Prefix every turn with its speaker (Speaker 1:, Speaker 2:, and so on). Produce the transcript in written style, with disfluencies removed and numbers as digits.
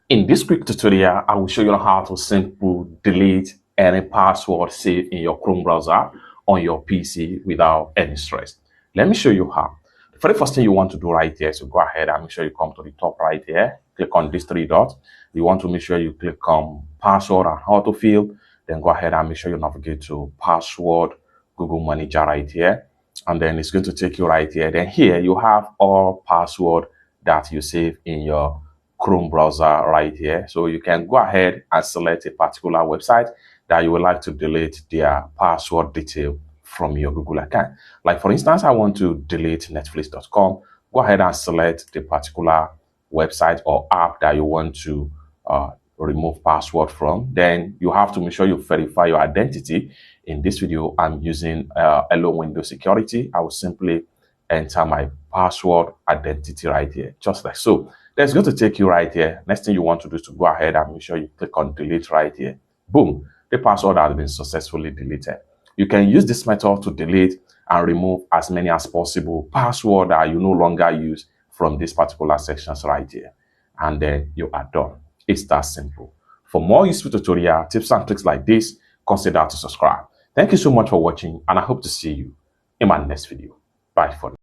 Speaker 1: In this quick tutorial, I will show you how to simply delete any password saved in your Chrome browser on your PC without any stress. Let me show you how. The very first thing you want to do right here is to go ahead and make sure you come to the top right here. Click on these three dots. You want to make sure you click on password and autofill. Then go ahead and make sure you navigate to password Google Manager right here. And then it's going to take you right here. Then here you have all password that you save in your Chrome browser right here. So you can go ahead and select a particular website that you would like to delete their password detail from your Google account. Like for instance, I want to delete netflix.com. Go ahead and select the particular website or app that you want to remove password from. Then you have to make sure you verify your identity. In this video, I'm using Hello Windows Security. I will simply enter my password identity right here, just like so. That's going to take you right here. Next thing you want to do is to go ahead and make sure you click on delete right here. Boom, the password has been successfully deleted. You can use this method to delete and remove as many as possible password that you no longer use from these particular sections right here. And then you are done. It's that simple. For more useful tutorial tips and tricks like this, consider to subscribe. Thank you so much for watching, and I hope to see you in my next video. Bye for now.